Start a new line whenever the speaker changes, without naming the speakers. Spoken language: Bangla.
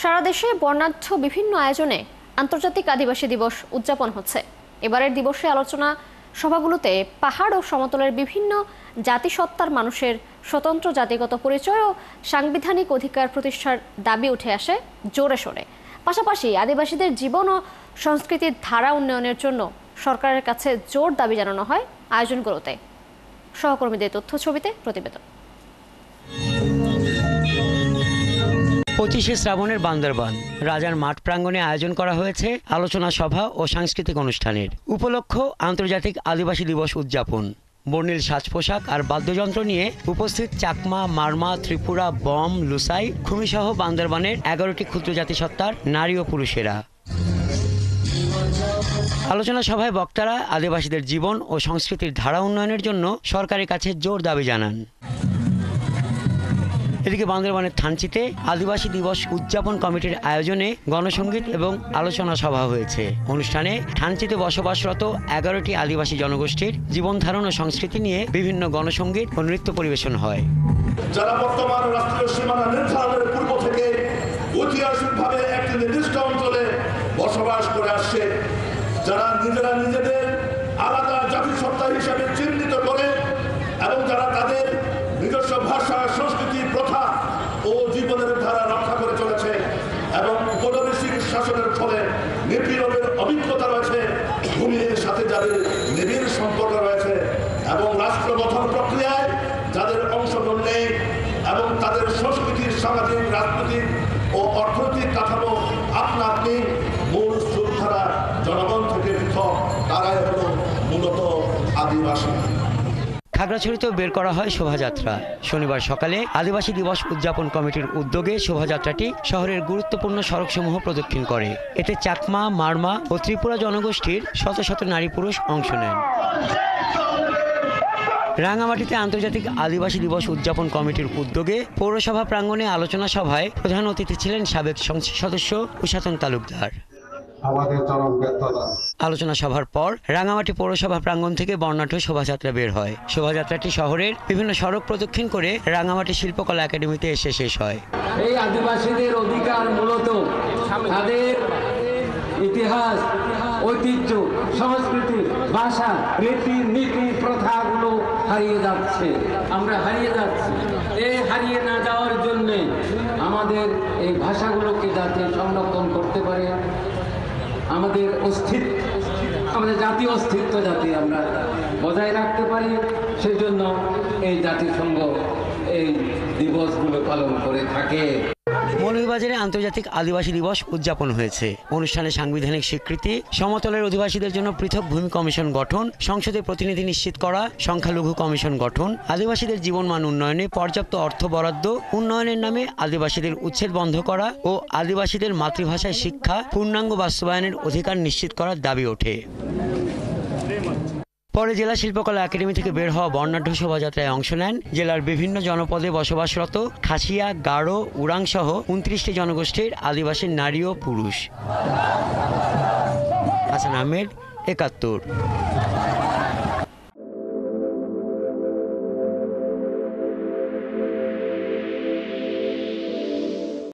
সারা দেশে বর্ণাঢ্য বিভিন্ন আয়োজনে আন্তর্জাতিক আদিবাসী দিবস উদযাপন হচ্ছে। এবারের দিবসে আলোচনা সভাগুলোতে পাহাড় ও সমতলের বিভিন্ন জাতিসত্তার মানুষের স্বতন্ত্র জাতিগত পরিচয় ও সাংবিধানিক অধিকার প্রতিষ্ঠার দাবি উঠে আসে জোরে সোরে। পাশাপাশি আদিবাসীদের জীবন ও সংস্কৃতির ধারা উন্নয়নের জন্য সরকারের কাছে জোর দাবি জানানো হয় আয়োজনগুলোতে। সহকর্মীদের তথ্য ছবিতে প্রতিবেদন।
25শে শ্রাবণের বান্দরবান রাজার মাঠ প্রাঙ্গণে আয়োজন করা হয়েছে আলোচনা সভা ও সাংস্কৃতিক অনুষ্ঠানের। উপলক্ষ আন্তর্জাতিক আদিবাসী দিবস উদযাপন। বর্ণিল সাজ পোশাক আর বাদ্যযন্ত্র নিয়ে উপস্থিত চাকমা, মারমা, ত্রিপুরা, বম, লুসাই, খুমিসহ বান্দরবানের 11টি ক্ষুদ্র জাতিসত্তার নারী ও পুরুষেরা। আলোচনা সভায় বক্তারা আদিবাসীদের জীবন ও সংস্কৃতির ধারা উন্নয়নের জন্য সরকারের কাছে জোর দাবি জানান। এদিকে বান্দরবানের থানচিতে আদিবাসী দিবস উদযাপন কমিটির আয়োজনে গণসংগীত এবং আলোচনা সভা হয়েছে। অনুষ্ঠানে থানচিতে বসবাসরত 11টি আদিবাসী জনগোষ্ঠীর জীবন ধারণ ও সংস্কৃতি নিয়ে বিভিন্ন গণসংগীত ও নৃত্য পরিবেশন হয়।
যারা বর্তমান রাষ্ট্রীয় সীমানা নির্ধারণের পূর্ব থেকে ঐতিহাসিকভাবে একটি নির্দিষ্ট অঞ্চলে বসবাস করে আসছে, যারা নিজেরা নিজেদের আলাদা জাতিসত্তা হিসেবে চিহ্নিত করে এবং যারা তাদের নিজস্ব ভাষা, সংস্কৃতি, প্রথা ও জীবনের ধারা রক্ষা করে চলেছে এবং উপনিবেশিক শাসনের ফলে নিপীড়নের অভিজ্ঞতা রয়েছে, ভূমির সাথে যাদের নিবিড় সম্পর্ক রয়েছে এবং রাষ্ট্র গঠন প্রক্রিয়ায় যাদের অংশগ্রহণ নেই এবং তাদের সংস্কৃতির, সামাজিক, রাজনৈতিক ও অর্থনৈতিক কাঠামো আপনা আপনি মূল স্রোতধারা জনগণ থেকে পৃথক, তারাই হল মূলত আদিবাসী।
খাগড়াছড়িতেও বের করা হয় শোভাযাত্রা। শনিবার সকালে আদিবাসী দিবস উদযাপন কমিটির উদ্যোগে শোভাযাত্রাটি শহরের গুরুত্বপূর্ণ সড়কসমূহ প্রদক্ষিণ করে। এতে চাকমা, মারমা ও ত্রিপুরা জনগোষ্ঠীর শত শত নারী পুরুষ অংশ নেন। রাঙামাটিতে আন্তর্জাতিক আদিবাসী দিবস উদযাপন কমিটির উদ্যোগে পৌরসভা প্রাঙ্গণে আলোচনা সভায় প্রধান অতিথি ছিলেন সাবেক সংসদ সদস্য উষাতন তালুকদার। আলোচনা সভার পর রাঙামাটি পৌরসভা প্রাঙ্গণ থেকে বর্ণাঢ্য শোভাযাত্রা বের হয়। শোভাযাত্রাটি শহরের বিভিন্ন সড়ক প্রদক্ষিণ করে রাঙামাটি শিল্পকলা একাডেমিতে এসে শেষ হয়।
এই আদিবাসীদের অধিকার মূলত তাদের ইতিহাস, ঐতিহ্য, সংস্কৃতি, ভাষা, রীতি নীতি, প্রথাগুলো হারিয়ে যাচ্ছে। আমরা হারিয়ে যাচ্ছি। এই হারিয়ে না যাওয়ার জন্য আমাদের এই ভাষাগুলোকে যাতে সংরক্ষণ করতে পারে, আমাদের অস্তিত্ব, আমাদের জাতীয় অস্তিত্ব যাতে আমরা বজায় রাখতে পারি, সেই জন্য এই জাতিসংঘ এই দিবসগুলো পালন করে থাকে।
মৌলভীবাজারে আন্তর্জাতিক আদিবাসী দিবস উদযাপন হয়েছে। অনুষ্ঠানে সাংবিধানিক স্বীকৃতি, সমতলের অধিবাসীদের জন্য পৃথক ভূমি কমিশন গঠন, সংসদে প্রতিনিধি নিশ্চিত করা, সংখ্যালঘু কমিশন গঠন, আদিবাসীদের জীবনমান উন্নয়নে পর্যাপ্ত অর্থ বরাদ্দ, উন্নয়নের নামে আদিবাসীদের উচ্ছেদ বন্ধ করা ও আদিবাসীদের মাতৃভাষায় শিক্ষা পূর্ণাঙ্গ বাস্তবায়নের অধিকার নিশ্চিত করার দাবি ওঠে। পরে জেলা শিল্পকলা একাডেমি থেকে বের হওয়া বর্ণাঢ্য শোভাযাত্রায় অংশ নেন জেলার বিভিন্ন জনপদে বসবাসরত খাসিয়া, গারো, উরাং সহ 29টি জনগোষ্ঠীর আদিবাসী নারী ও পুরুষ। হাসান আহমেদ, 71।